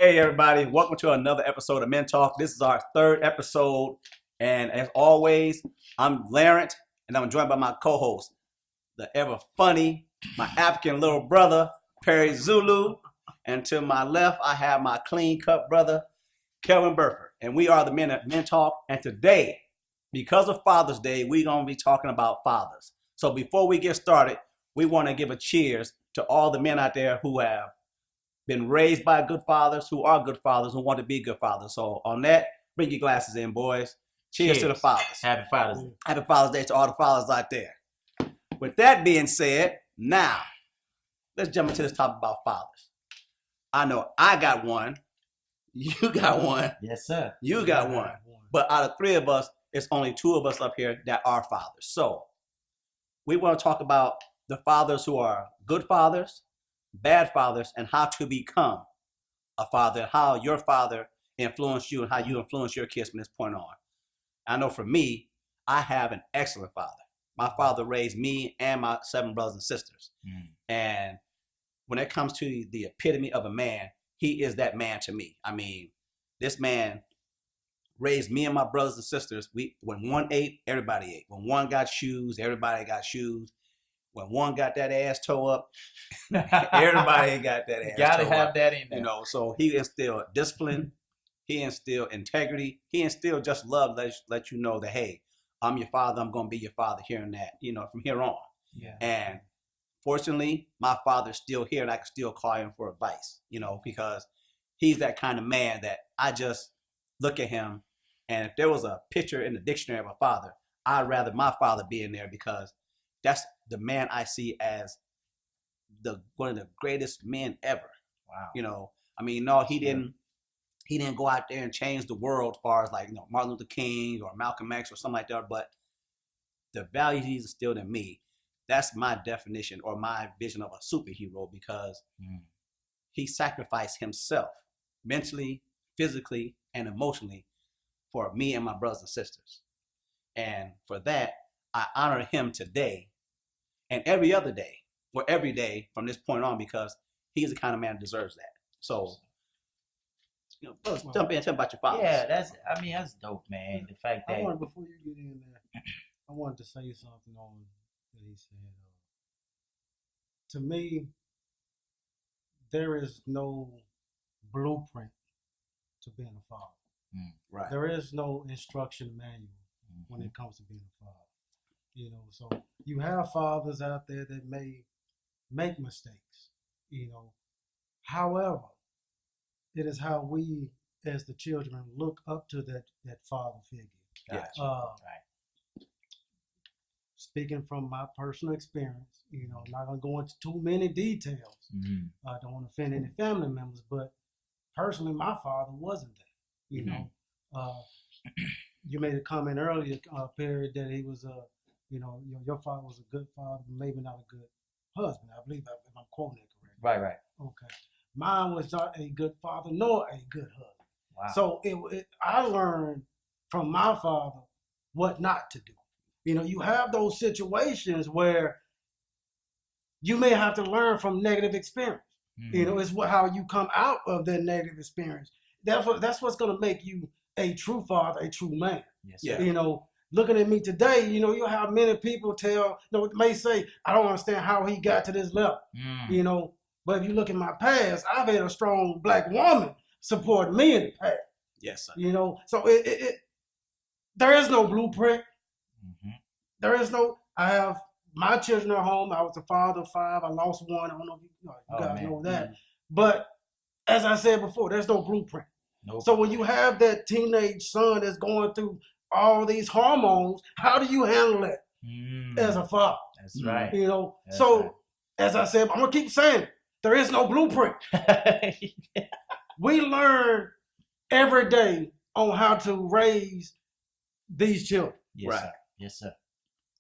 Hey everybody, welcome to another episode of Men Talk. This is our third episode, and as always, I'm Larrent, and I'm joined by my co-host, the ever funny, my African little brother, Perry Zulu, and to my left, I have my clean-cut brother, Kelvin Burford, and we are the Men at Men Talk, and today, because of Father's Day, we're going to be talking about fathers. So before we get started, we want to give a cheers to all the men out there who have been raised by good fathers, who are good fathers, who want to be good fathers. So on that, bring your glasses in, boys. Cheers to the fathers. Happy Father's Day. Happy Father's Day to all the fathers out there. With that being said, now, let's jump into this topic about fathers. I know I got one. You got one. Yes, sir. You got one. But out of three of us, it's only two of us up here that are fathers. So we want to talk about the fathers who are good fathers, bad fathers, and how to become a father, how your father influenced you and how you influence your kids from this point on. I know for me, I have an excellent father. My father raised me and my 7 brothers and sisters. And when it comes to the epitome of a man, he is that man to me. I mean, this man raised me and my brothers and sisters. When one ate, everybody ate. When one got shoes, everybody got shoes. When one got that ass toe up, everybody got that ass. Gotta toe have up, that in there. You know, so he instilled discipline, he instilled integrity, he instilled just love. Let you know that, hey, I'm your father. I'm gonna be your father here and that. You know, from here on. Yeah. And fortunately, my father's still here, and I can still call him for advice. You know, because he's that kind of man that I just look at him, and if there was a picture in the dictionary of a father, I'd rather my father be in there because that's the man I see as one of the greatest men ever. Wow. You know, I mean, no, he didn't go out there and change the world as far as like, you know, Martin Luther King or Malcolm X or something like that. But the values he's instilled in me, that's my definition or my vision of a superhero because he sacrificed himself mentally, physically, and emotionally for me and my brothers and sisters. And for that, I honor him today and every other day, or every day from this point on, because he's the kind of man that deserves that. So, you know, let's jump in and tell me about your father. Yeah, that's dope, man. The fact that Before you get in there, I wanted to say something on that he said. To me, there is no blueprint to being a father. Right. There is no instruction manual when it comes to being a father. You know, so you have fathers out there that may make mistakes, you know. However, it is how we as the children look up to that father figure. Gotcha. Right. Speaking from my personal experience, you know, I'm not gonna go into too many details. I don't want to offend any family members, but personally, my father wasn't that. You know, you made a comment earlier, Perry, that he was your father was a good father, maybe not a good husband. I believe if I'm quoting it correctly. Right. Okay. Mine was not a good father nor a good husband. Wow. So I learned from my father what not to do. You know, you have those situations where you may have to learn from negative experience. You know, it's how you come out of that negative experience. That's what's going to make you a true father, a true man. Yes, Yeah. You know, looking at me today, you know, you'll have many people may say, I don't understand how he got to this level. You know, but if you look at my past, I've had a strong black woman support me in the past. Yes, sir. You know, so there is no blueprint. There is no, I have my children at home. I was a father of 5. I lost one. I don't know if you guys know that. But as I said before, there's no blueprint. Nope. So when you have that teenage son that's going through all these hormones, how do you handle it as a father? That's right. You know, That's so right. as I said, I'm going to keep saying it. There is no blueprint. We learn every day on how to raise these children. Yes, Right. sir. Yes, sir.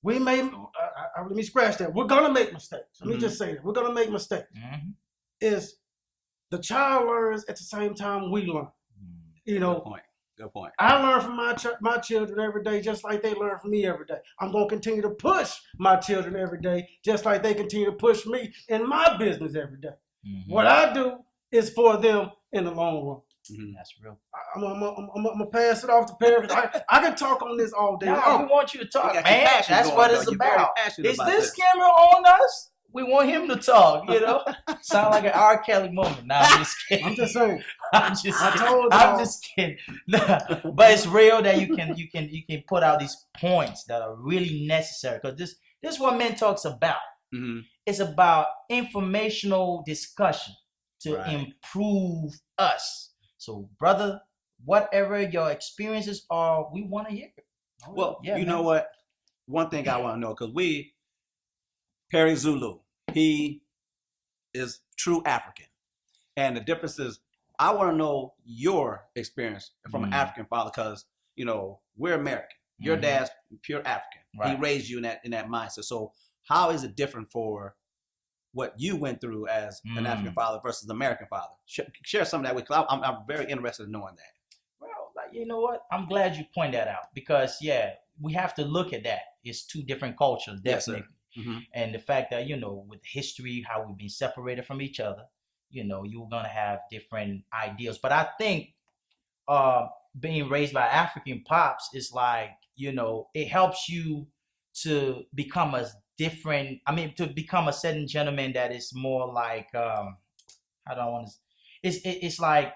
We may, let me scratch that. We're going to make mistakes. Let me just say that. We're going to make mistakes. Is the child learns at the same time we learn. You know, Good point. I learn from my children every day, just like they learn from me every day. I'm going to continue to push my children every day, just like they continue to push me in my business every day. What I do is for them in the long run. Mhm. That's real. I'm gonna pass it off to Perry. I can talk on this all day Nah, long. we want you to talk, You got your man. passion That's going, what though. it's You're very about. passionate Is about this camera on us? We want him to talk, you know? Sound like an R. Kelly moment. Nah, I'm just kidding. I'm just saying. I'm just I kidding. told I'm y'all. just kidding. Nah, but it's real that you can put out these points that are really necessary, because this is what Men Talks about. Mhm. It's about informational discussion to Right. improve us. So, brother, whatever your experiences are, we want to hear it. Well, Yeah, you man. know what? One thing I want to know, because Perry Zulu, he is true African. And the difference is, I want to know your experience from an African father, because, we're American. Your Mhm. dad's pure African. He Right. raised you in that mindset. So how is it different for what you went through as an African father versus an American father? Share some of that with, because I'm very interested in knowing that. Well, like, you know what? I'm glad you point that out, because we have to look at that. It's two different cultures, Yes, sir. definitely. Mhm. And the fact that, with history, how we've been separated from each other, you're going to have different ideals. But I think being raised by African pops is like, it helps you to become to become a certain gentleman that is more like, how do I want to, it's like,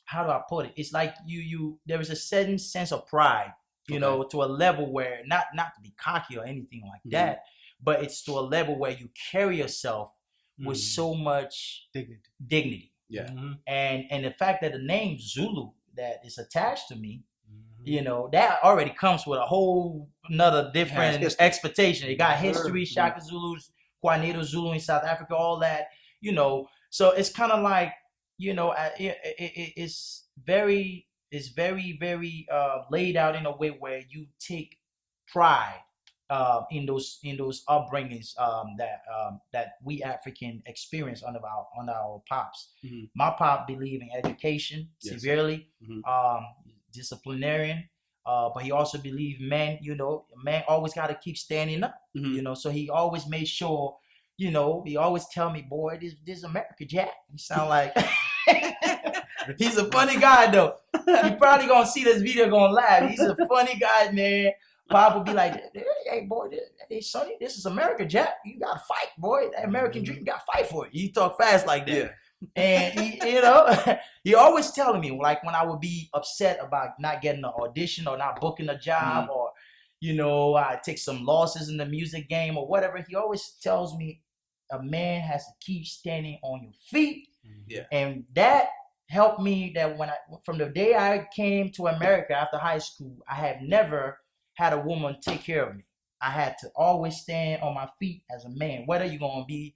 how do I put it? It's like there is a certain sense of pride, to a level where not to be cocky or anything like Mhm. that, but it's to a level where you carry yourself with so much dignity. Yeah. Mhm. And the fact that the name Zulu that is attached to me, Mhm. that already comes with a whole another different history. expectation. It got history, Sure. Shaka Zulus, Juanito Zulu in South Africa, all that, So it's kind of like, it's very, very laid out in a way where you take pride in those upbringings that we African experience under our pops. Mhm. My pop believed in education Yes, severely, Mhm. disciplinarian, but he also believed man always got to keep standing up. Mhm. So he always made sure. He always tell me, boy, this America Jack. You sound like he's a funny guy though. You probably gonna see this video gonna laugh. He's a funny guy, man. Pop would be like, hey boy, hey Sonny, this is America Jack. You gotta fight, boy. That American dream, you gotta fight for it. He talk fast like that. Yeah. And he always telling me, like, when I would be upset about not getting an audition or not booking a job, or I take some losses in the music game or whatever, he always tells me a man has to keep standing on your feet. Yeah. And that helped me, that from the day I came to America after high school, I had never had a woman take care of me. I had to always stand on my feet as a man, whether you're going to be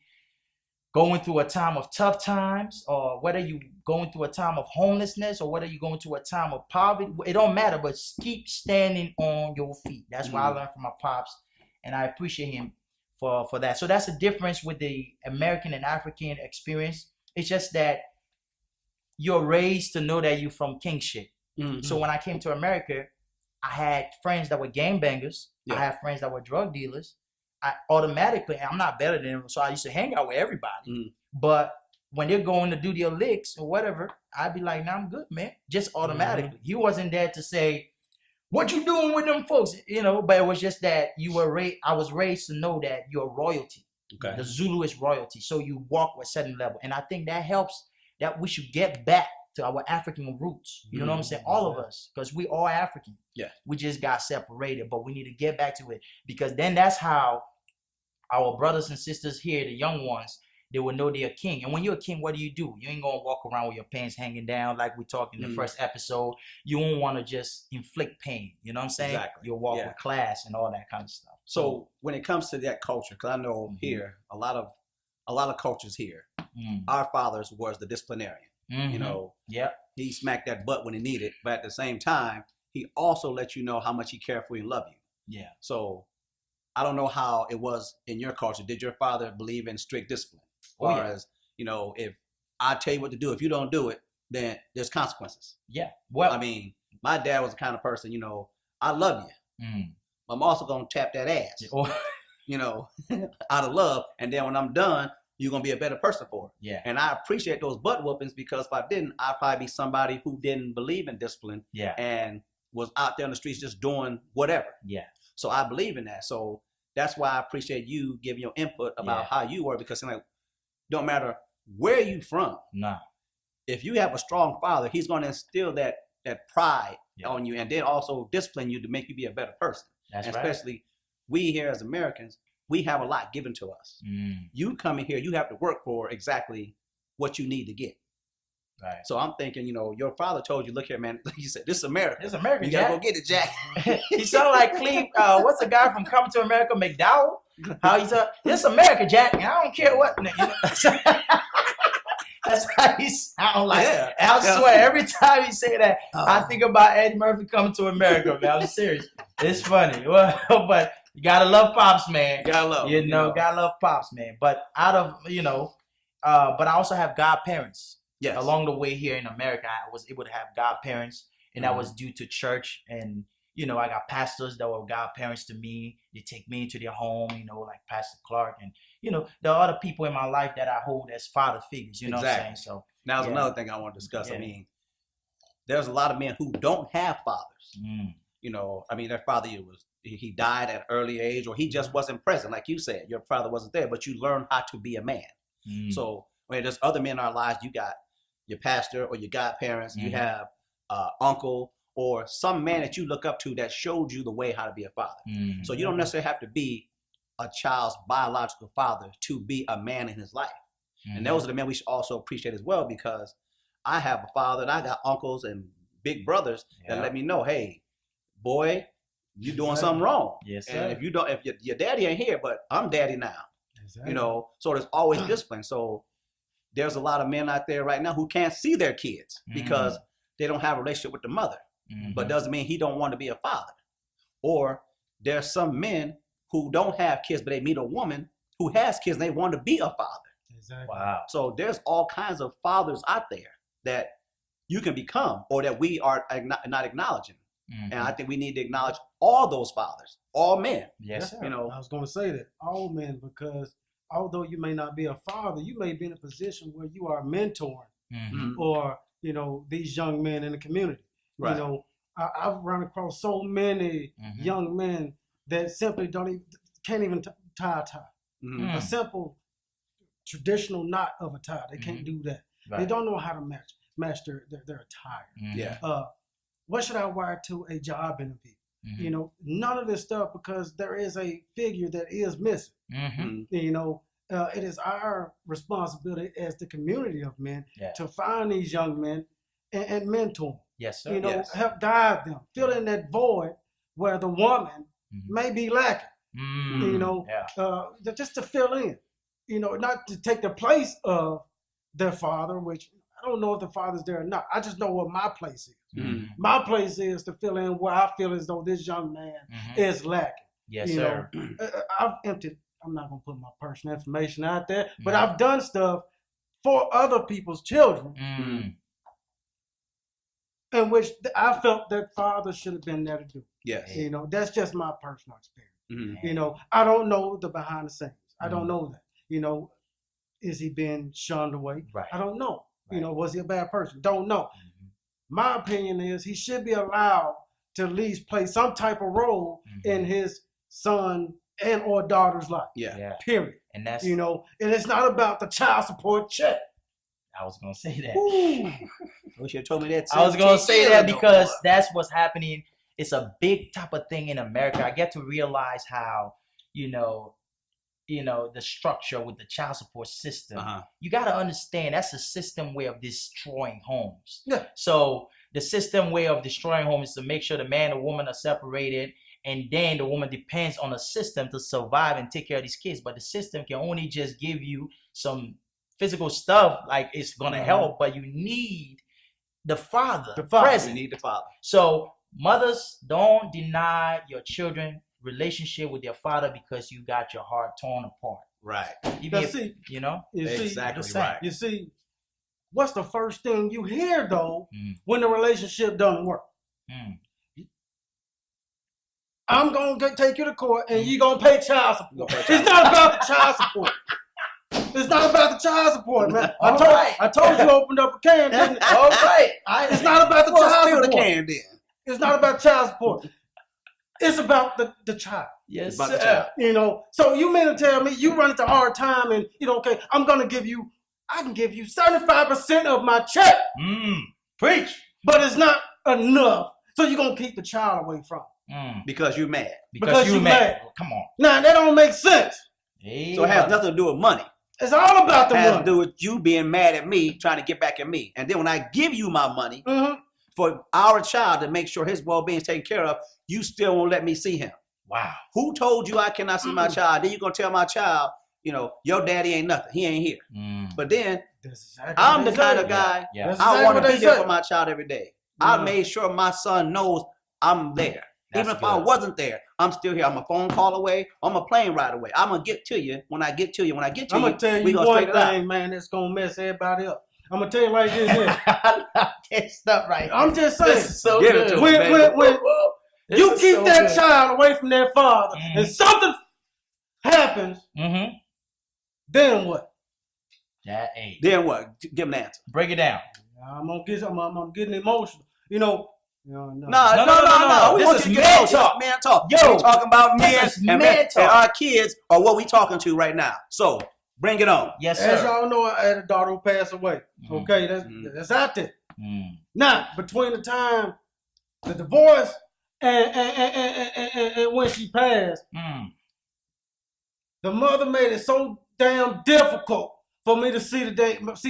going through a time of tough times, or whether you going through a time of homelessness, or whether you're going through a time of poverty. It don't matter, but keep standing on your feet. That's what I learned from my pops, and I appreciate him for that. So that's the difference with the American and African experience. It's just that you're raised to know that you're from kingship. Mhm. So when I came to America, I had friends that were gangbangers. Yeah. I had friends that were drug dealers. I'm not better than them, so I used to hang out with everybody. Mhm. But when they're going to do their licks or whatever, I'd be like, nah, I'm good, man. Just automatically. He wasn't there to say, what you doing with them folks? But it was just that I was raised to know that you're royalty. Okay. The Zulu is royalty. So you walk with a certain level. And I think that helps, that we should get back to our African roots. You know what I'm saying? All of us, because we are African. Yeah. We just got separated, but we need to get back to it, because then that's how our brothers and sisters here, the young ones, they will know they're a king. And when you're a king, what do? You ain't gonna walk around with your pants hanging down like we talked in the first episode. You won't want to just inflict pain. You know what I'm saying? Exactly. You'll walk Yeah. with class and all that kind of stuff. So when it comes to that culture, because I know here a lot of cultures here, our fathers was the disciplinarian. Yep. He smacked that butt when he needed, but at the same time, he also let you know how much he cared for you and love you. Yeah. So I don't know how it was in your culture. Did your father believe in strict discipline? Oh, Or yeah. as, if I tell you what to do, if you don't do it, then there's consequences. Yeah. Well, I mean, my dad was the kind of person, I love you, but I'm also going to tap that ass, or out of love. And then when I'm done, you're gonna be a better person for it. Yeah. And I appreciate those butt whoopings, because if I didn't, I'd probably be somebody who didn't believe in discipline Yeah. and was out there on the streets just doing whatever. Yeah. So I believe in that. So that's why I appreciate you giving your input about how you were, because like, don't matter where you from, Nah. if you have a strong father, he's going to instill that pride on you, and then also discipline you to make you be a better person. That's and right. especially we here as Americans, we have a lot given to us. You come in here, you have to work for exactly what you need to get. Right. So I'm thinking, your father told you, look here, man. He said, this is America. This is America, You gotta Jack. go get it, Jack. He sound like Cleve. What's the guy from Coming to America, McDowell? How he said, "This is America, Jack. And I don't care what." That's how he sound like. Yeah. And I swear, every time he say that, I think about Eddie Murphy Coming to America, man. I'm serious. It's funny. Well, but you gotta love Pops, man. Gotta love. Gotta love Pops, man. But out of but I also have godparents. Yes. Along the way here in America, I was able to have godparents, and that was due to church. And I got pastors that were godparents to me. They take me into their home, like Pastor Clark, and there are other people in my life that I hold as father figures. You know what I'm saying? So now there's another thing I want to discuss. I mean, there's a lot of men who don't have fathers. Their father he died at an early age, or he just wasn't present, like you said. Your father wasn't there, but you learn how to be a man. So when there's other men in our lives, you got your pastor or your godparents, you have uncle or some man that you look up to that showed you the way how to be a father. So you don't necessarily have to be a child's biological father to be a man in his life. And those are the men we should also appreciate as well, because I have a father and I got uncles and big brothers that let me know, hey, boy, you doing something wrong. Yes, sir. And if you don't, if your daddy ain't here, but I'm daddy now. Exactly. So there's always discipline. So there's a lot of men out there right now who can't see their kids because they don't have a relationship with the mother. But doesn't mean he don't want to be a father. Or there's some men who don't have kids, but they meet a woman who has kids and they want to be a father. Exactly. Wow. So there's all kinds of fathers out there that you can become, or that we are not acknowledging. And I think we need to acknowledge all those fathers, all men. Yes, sir. I was going to say that, all men, because although you may not be a father, you may be in a position where you are mentoring or, these young men in the community. Right. I've run across so many young men that simply can't even tie a tie. A simple traditional knot of a tie. They can't do that. Right. They don't know how to match their attire. What should I wear to a job interview? None of this stuff, because there is a figure that is missing. It is our responsibility as the community of men to find these young men and mentor them. Yes, sir. Help guide them, fill in that void where the woman may be lacking. Just to fill in. Not to take the place of their father, which I don't know if the father's there or not. I just know what my place is. My place is to fill in where I feel as though this young man is lacking. Yes, sir. I've emptied. I'm not gonna put my personal information out there, but I've done stuff for other people's children, in which I felt that father should have been there to do. Yes. That's just my personal experience. I don't know the behind the scenes. I don't know that. Is he being shunned away? Right. I don't know. Right. Was he a bad person? Don't know. My opinion is he should be allowed to at least play some type of role in his son and or daughter's life. Yeah. Period. And that's and it's not about the child support check. I was gonna say that. I wish you had told me that. I was gonna say that because that's what's happening. It's a big type of thing in America. I get to realize how, the structure with the child support system. You got to understand that's a system way of destroying homes. Yeah. So the system way of destroying homes is to make sure the man and woman are separated, and then the woman depends on the system to survive and take care of these kids. But the system can only just give you some physical stuff, like it's gonna help, but you need the father. Present. You need the father. So mothers, don't deny your children relationship with their father because you got your heart torn apart. Right. Exactly right. You see, what's the first thing you hear though when the relationship doesn't work? I'm gonna take you to court and you're gonna pay child support. It's not about the child support. It's not about the child support, man. All right. I told you opened up a can, didn't it? All right. It's not about the Well, child spill the support. can then. It's not about child support. It's about the child. Yes, About the sir. child. You know, so you mean to tell me you run into hard time and okay, I can give you 75% of my check, Preach. but it's not enough. So you're gonna keep the child away from it. Because you're mad. Because you you mad. mad. Come on. Now that don't make sense. Hey, So it has brother. nothing to do with money. It's all about the It has money. to do with you being mad at me, trying to get back at me. And then when I give you my money Mhm. for our child to make sure his well-being is taken care of, you still won't let me see him. Wow. Who told you I cannot see my child? Then you're going to tell my child, your daddy ain't nothing. He ain't here. But then That's exactly I'm what the they kind say. of guy, Yeah. That's I exactly want what to they be there say. for my child every day. I Yeah. made sure my son knows I'm there. That's Even if I good. wasn't there, I'm still here. I'm a phone call away. I'm a plane ride away. I'm going to get to you when I get to you. When I get to I'm you, gonna tell we you gonna one straighten it out. thing, man, that's gonna mess everybody up. I'm gonna tell you like this here. I love this stuff right I'm here. just saying. This is so Give it good. to him, when baby. when This you is keep so that good. child away from their father Mhm. and something happens, Mm-hmm. then what? That hey. Then what? Give him the answer. Break it down. I'm getting emotional. No. No. No. We This want is you to man get talk. Man talk. Yo, we talking about men this is and man and talk. our kids are what we talking to right now. So bring it on. Yes, As sir. y'all know, I had a daughter who passed away. Mhm. Okay, Mhm. that's out there. Mm. Now, between the time the divorce and when she passed, Mm. the mother made it so damn difficult for me to see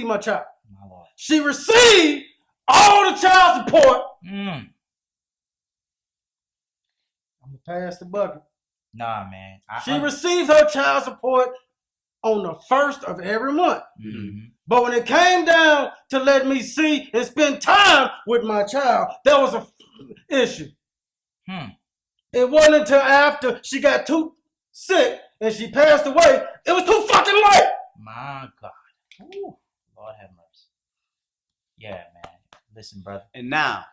my child. My Lord. She received all the child support. Mm. I'm gonna pass the bucket. Nah, man. She receives her child support on the 1st of every month. Mm-hmm. But when it came down to let me see and spend time with my child, there was a issue. It wasn't until after she got too sick and she passed away, it was too fucking late. My God. Ooh. Lord have mercy. Yeah, man. Listen, brother. And now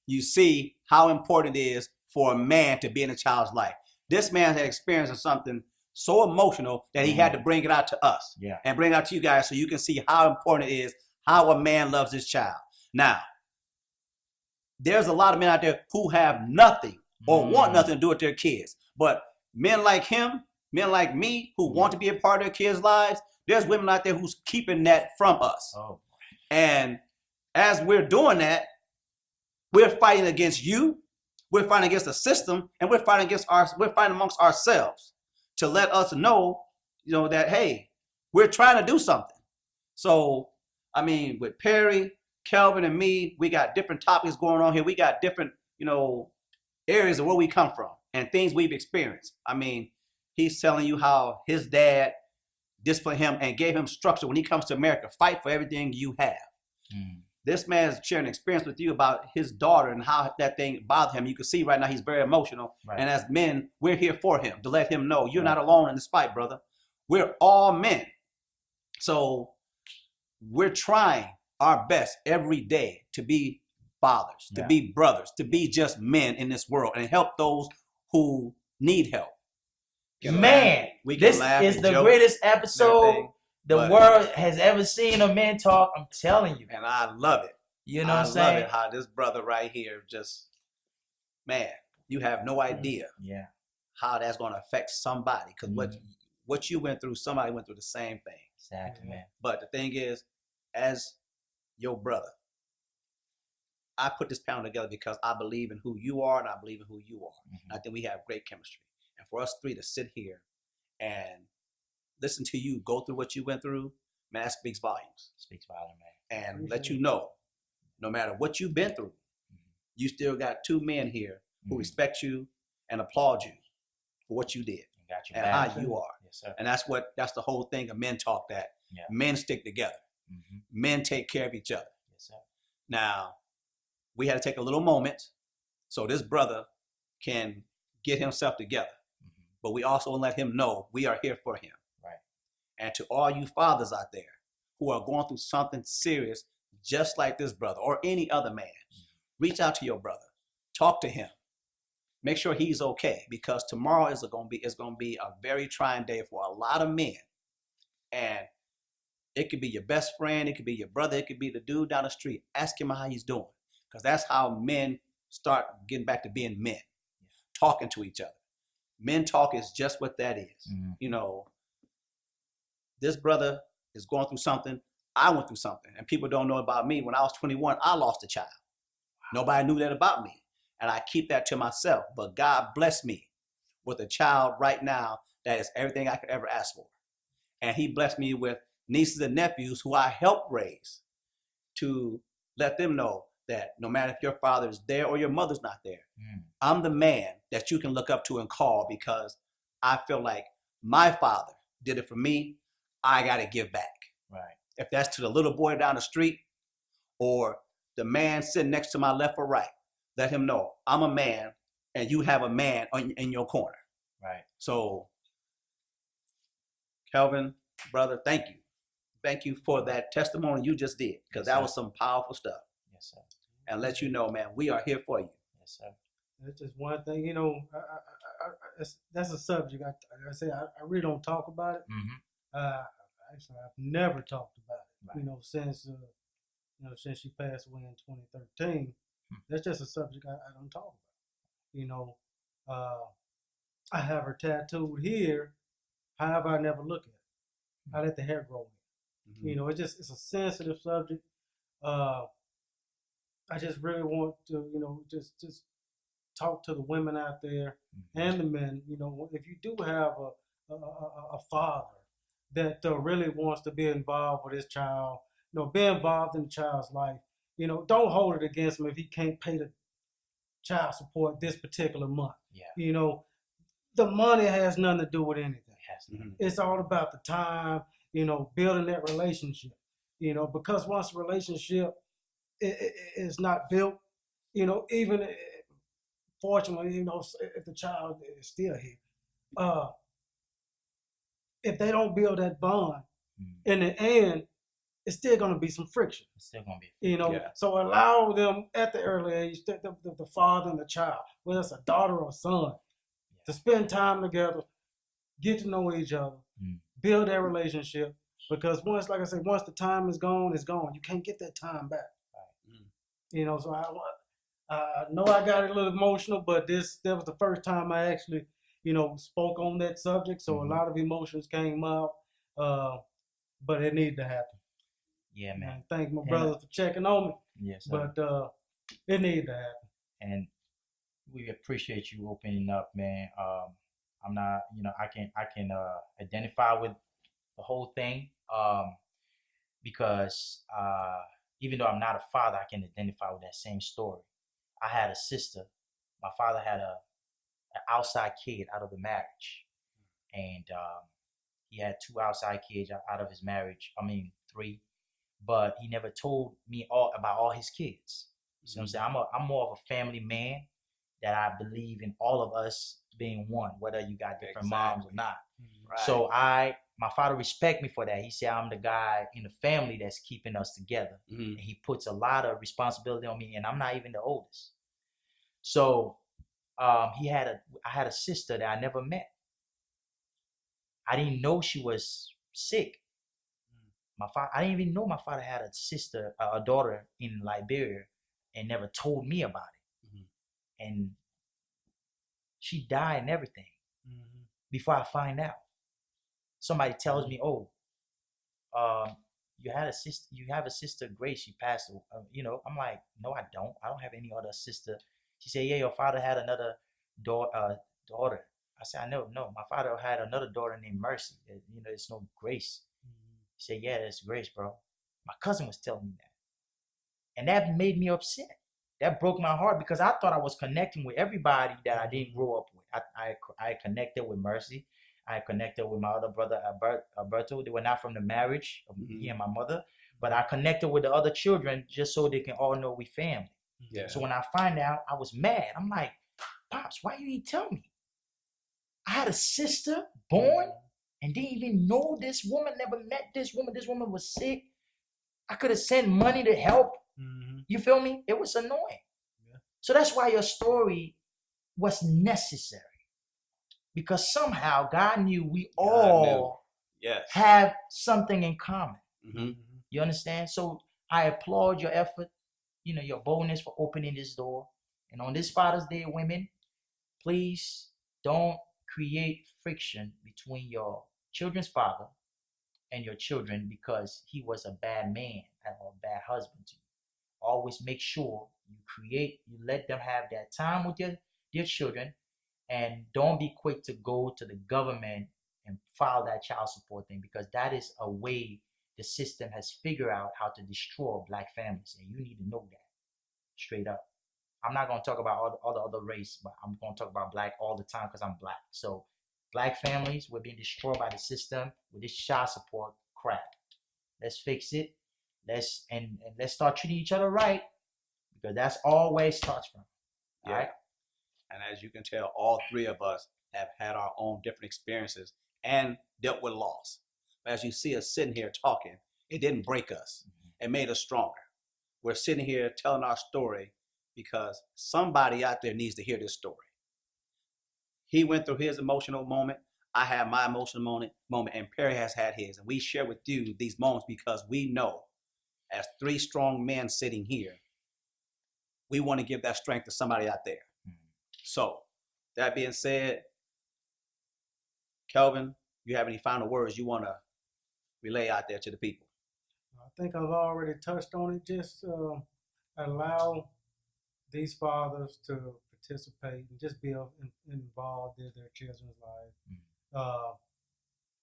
you see how important it is for a man to be in a child's life. This man had experienced something so emotional that he had to bring it out to us. Yeah. And bring it out to you guys so you can see how important it is, how a man loves his child. Now, there's a lot of men out there who have nothing or want nothing to do with their kids. But men like him, men like me, who want to be a part of their kids' lives, there's women out there who's keeping that from us. Oh. And as we're doing that, we're fighting against you, we're fighting against the system, and we're fighting amongst ourselves to let us know, that, hey, we're trying to do something. So, I mean, with Perry, Kelvin, and me, we got different topics going on here. We got different, areas of where we come from and things we've experienced. I mean, he's telling you how his dad disciplined him and gave him structure when he comes to America. Fight for everything you have. Mm. This man's sharing an experience with you about his daughter and how that thing bothered him. You can see right now he's very emotional. Right. And as men, we're here for him to let him know you're not alone in this fight, brother. We're all men. So we're trying our best every day to be fathers, to be brothers, to be just men in this world and help those who need help. Man, We can this laugh is and the joke greatest and episode everything, the but- world has ever seen of Men Talk. I'm telling you. and I love it. You know what I'm I love saying? it how this brother right here just, man, you have no idea Yeah. how that's going to affect somebody. Because what you went through, somebody went through the same thing. Exactly, man. But the thing is, as your brother, I put this panel together because I believe in who you are and I believe in who you are. Mhm. I think we have great chemistry. And for us three to sit here and listen to you go through what you went through, man, that speaks volumes. Speaks volume, man. And let you know, no matter what you've been through, you still got two men here who Mhm. respect you and applaud you for what you did Got you and back. how you are. Yes, sir. And that's the whole thing of Men Talk, that Yeah. men stick together. Mhm. Men take care of each other. Yes, sir. Now, we had to take a little moment so this brother can get himself together. Mhm. But we also let him know we are here for him. Right. And to all you fathers out there who are going through something serious, just like this brother or any other man, reach out to your brother, talk to him, make sure he's okay, because tomorrow is going to be a very trying day for a lot of men. And It could be your best friend. It could be your brother. It could be the dude down the street. Ask him how he's doing. Because that's how men start getting back to being men, talking to each other. Men talk is just what that is. You know, this brother is going through something. I went through something. And people don't know about me. When I was 21, I lost a child. Nobody knew that about me. And I keep that to myself. But God blessed me with a child right now that is everything I could ever ask for. And he blessed me with nieces and nephews who I helped raise, to let them know that no matter if your father is there or your mother's not there, I'm the man that you can look up to and call, because I feel like my father did it for me. I got to give back. Right. If that's to the little boy down the street or the man sitting next to my left or right, let him know I'm a man and you have a man in your corner. Right. So, Kelvin, brother, thank you. Thank you for that testimony you just did, because that was some powerful stuff. Yes, sir. And let you know, man, we are here for you. Yes, sir. That's just one thing, you know. That's a subject. Like I say, I really don't talk about it. Actually, I've never talked about it. Right. You know, since she passed away in 2013. That's just a subject I don't talk about. You know, I have her tattooed here. However, I never look at it. I let the hair grow in. You know, it's a sensitive subject. I just really want to, you know, just talk to the women out there and the men. You know, if you do have a father that really wants to be involved with his child, you know, be involved in the child's life. You know, don't hold it against him if he can't pay the child support this particular month. Yeah. You know, the money has nothing to do with anything. Yes. It's all about the time, you know, building that relationship. You know, because once a relationship is not built, you know, even fortunately, you know, if the child is still here, if they don't build that bond, in the end, it's still going to be some friction. It's still going to be. You know, so allow them at the early age, the father and the child, whether it's a daughter or a son, to spend time together, get to know each other, build that relationship. Because once, like I said, once the time is gone, it's gone. You can't get that time back. You know, so I know I got a little emotional, but that was the first time I actually, you know, spoke on that subject. So a lot of emotions came up, but it needed to happen. Yeah, man. And thank my brother for checking on me. Yes, sir. But it needed to happen. And we appreciate you opening up, man. I'm not, you know, I can identify with the whole thing, because even though I'm not a father, I can identify with that same story. I had a sister. My father had an outside kid out of the marriage, and he had 2 outside kids out of his marriage. I mean 3, but he never told me about all his kids. You know what I'm saying? I'm more of a family man, that I believe in all of us being one, whether you got different moms or not. Right. So my father respect me for that. He said I'm the guy in the family that's keeping us together. And he puts a lot of responsibility on me, and I'm not even the oldest. So I had a sister that I never met. I didn't know she was sick. I didn't even know my father had a sister, a daughter in Liberia, and never told me about it. And she died and everything before I find out. Somebody tells me, "Oh, you have a sister, Grace. She passed." You know, I'm like, "No, I don't. I don't have any other sister." She said, "Yeah, your father had another daughter." I said, "I know. No, my father had another daughter named Mercy. You know, it's no Grace." He said, "Yeah, it's Grace, bro." My cousin was telling me that, and that made me upset. That broke my heart, because I thought I was connecting with everybody that I didn't grow up with. I connected with Mercy. I connected with my other brother, Alberto. They were not from the marriage of me and my mother, but I connected with the other children just so they can all know we family. Yeah. So when I find out, I was mad. I'm like, "Pops, why you didn't tell me? I had a sister born and didn't even know this woman, never met this woman. This woman was sick. I could have sent money to help." You feel me? It was annoying. So that's why your story was necessary. Because somehow God knew we all have something in common. Mhm. You understand? So I applaud your effort, your boldness for opening this door. And on this Father's Day, women, please don't create friction between your children's father and your children because he was a bad man or a bad husband to you. Always make sure you let them have that time with your children, and don't be quick to go to the government and file that child support thing, because that is a way the system has figured out how to destroy black families, and you need to know that straight up. I'm not going to talk about all the other race, but I'm going to talk about black all the time because I'm black. So black families were being destroyed by the system with this child support crap. Let's fix it. Let's start treating each other right, because that's all where it starts from. Yeah. All right. And as you can tell, all three of us have had our own different experiences and dealt with loss. But as you see us sitting here talking, it didn't break us. It made us stronger. We're sitting here telling our story because somebody out there needs to hear this story. He went through his emotional moment. I had my emotional moment, and Perry has had his. And we share with you these moments because we know, as three strong men sitting here, we want to give that strength to somebody out there. So, that being said, Kelvin, you have any final words you want to relay out there to the people? I think I've already touched on it. Just allow these fathers to participate and just be involved in their children's life,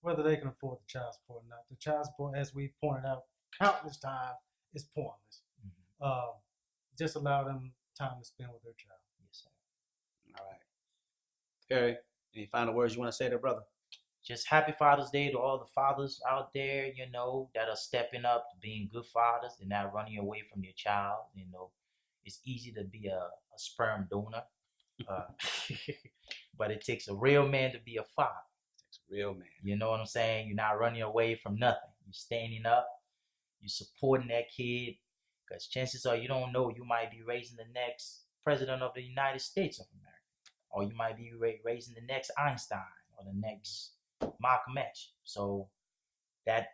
whether they can afford the child support or not. The child support, as we pointed out countless times, is pointless. Just allow them time to spend with their child. Yes, sir. All right. Perry, any final words you want to say there, brother? Just happy Father's Day to all the fathers out there, that are stepping up to being good fathers. They're not running away from their child. It's easy to be a sperm donor, but it takes a real man to be a father. It takes a real man. You know what I'm saying? You're not running away from nothing. You're standing up. You're supporting that kid, because chances are you don't know, you might be raising the next president of the United States of America, or you might be raising the next Einstein or the next Malcolm X. So that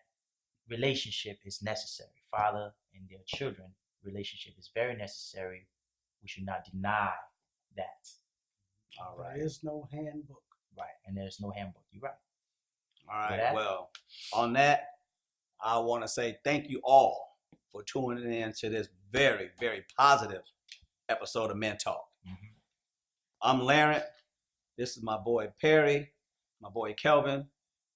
relationship is necessary. Father and their children relationship is very necessary. We should not deny that. All right. There is no handbook. Right. And there's no handbook. You're right. All For right. that? Well, on that, I want to say thank you all for tuning in to this very, very positive episode of Men Talk. I'm Larry. This is my boy Perry, my boy Kelvin.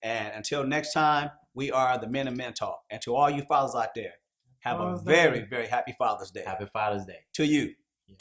And until next time, we are the Men of Men Talk. And to all you fathers out there, have a Father's Day. very, very happy Father's Day. Happy Father's Day. To you. Yeah.